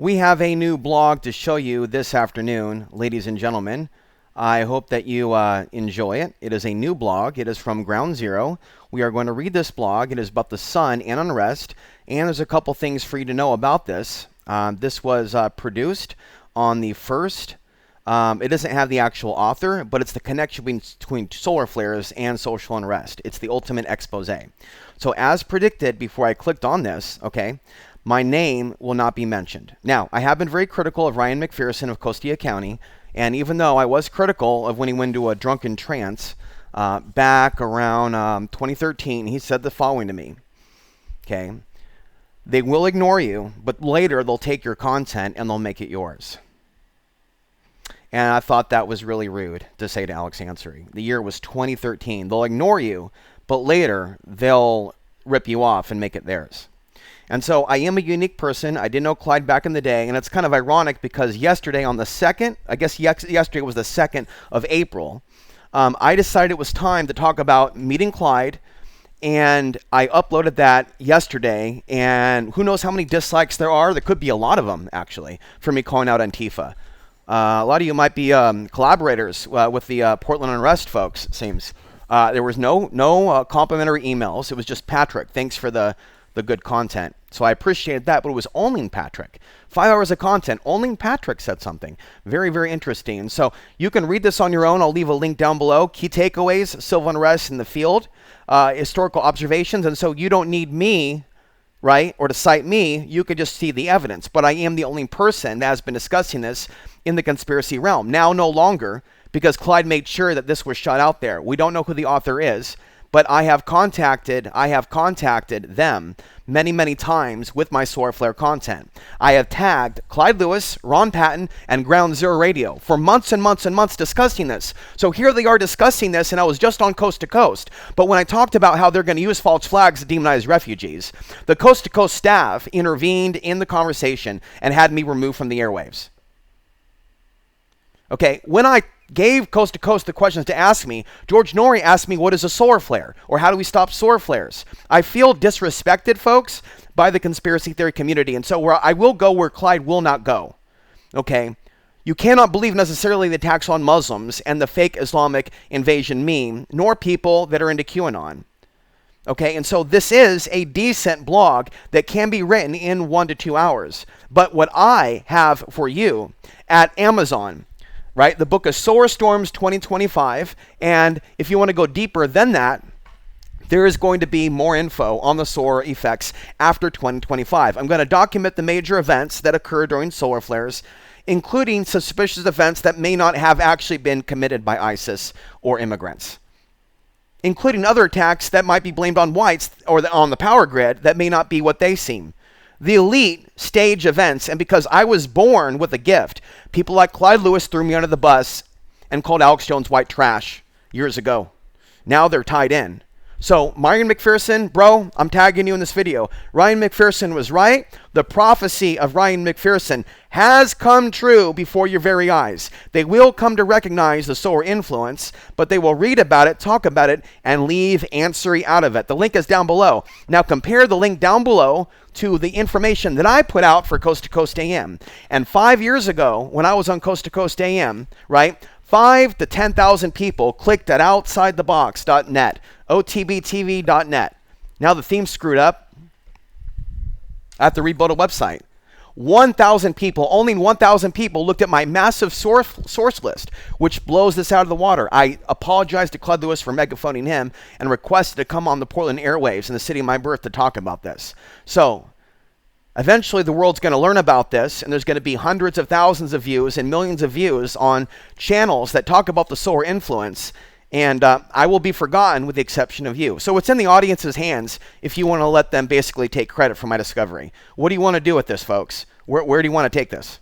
We have a new blog to show you this afternoon, ladies and gentlemen. I hope that you enjoy it. It is a new blog. It is from Ground Zero. We are going to read this blog. It is about the sun and unrest, and there's a couple things for you to know about this. This was produced on the 1st. It doesn't have the actual author, but it's the connection between solar flares and social unrest. It's the ultimate expose. So as predicted before I clicked on this, okay, my name will not be mentioned. Now, I have been very critical of Ryan Mcpherson of Costilla County, and even though I was critical of when he went into a drunken trance back around 2013, he said the following to me, okay, they will ignore you, but later they'll take your content and they'll make it yours. And I thought that was really rude to say to Alex Ansary. The year was 2013. They'll ignore you, but later they'll rip you off and make it theirs. And so I am a unique person. I didn't know Clyde back in the day, and it's kind of ironic because yesterday on the 2nd, I guess yesterday was the 2nd of April, I decided it was time to talk about meeting Clyde, and I uploaded that yesterday, and who knows how many dislikes there are. There could be a lot of them, actually, for me calling out Antifa. A lot of you might be collaborators with the Portland Unrest folks, it seems. There was no complimentary emails. It was just, Patrick, thanks for the good content. So I appreciated that, but it was only Patrick. 5 hours of content. Only Patrick said something. Very, very interesting. So you can read this on your own. I'll leave a link down below. Key takeaways, civil unrest in the field, historical observations. And so you don't need me, right, or to cite me. You could just see the evidence. But I am the only person that has been discussing this in the conspiracy realm. Now no longer, because Clyde made sure that this was shot out there. We don't know who the author is. But I have contacted them many, many times with my solar flare content. I have tagged Clyde Lewis, Ron Patton, and Ground Zero Radio for months and months and months discussing this. So here they are discussing this, and I was just on Coast to Coast. But when I talked about how they're going to use false flags to demonize refugees, the Coast to Coast staff intervened in the conversation and had me removed from the airwaves. Okay, when I gave Coast to Coast the questions to ask me, George Norrie asked me, what is a solar flare? Or how do we stop solar flares? I feel disrespected, folks, by the conspiracy theory community. And so I will go where Clyde will not go. Okay? You cannot believe necessarily the attacks on Muslims and the fake Islamic invasion meme, nor people that are into QAnon. Okay? And so this is a decent blog that can be written in 1 to 2 hours. But what I have for you at Amazon, right? The book is Solar Storms 2025. And if you want to go deeper than that, there is going to be more info on the solar effects after 2025. I'm going to document the major events that occur during solar flares, including suspicious events that may not have actually been committed by ISIS or immigrants, including other attacks that might be blamed on whites or on the power grid that may not be what they seem. The elite stage events, and because I was born with a gift, people like Clyde Lewis threw me under the bus and called Alex Jones white trash years ago. Now they're tied in. So Ryan Mcpherson, bro, I'm tagging you in this video. Ryan Mcpherson was right. The prophecy of Ryan Mcpherson has come true before your very eyes. They will come to recognize the solar influence, but they will read about it, talk about it, and leave Ansary out of it. The link is down below. Now compare the link down below to the information that I put out for Coast to Coast AM. And 5 years ago, when I was on Coast to Coast AM, right, 5 to 10,000 people clicked at outsidethebox.net, otbtv.net. Now the theme's screwed up. I have to rebuild a website. 1,000 people, only 1,000 people looked at my massive source list, which blows this out of the water. I apologized to Clyde Lewis for megaphoning him and requested to come on the Portland airwaves in the city of my birth to talk about this. So eventually the world's going to learn about this, and there's going to be hundreds of thousands of views and millions of views on channels that talk about the solar influence, and I will be forgotten with the exception of you. So it's in the audience's hands if you want to let them basically take credit for my discovery. What do you want to do with this, folks? Where do you want to take this?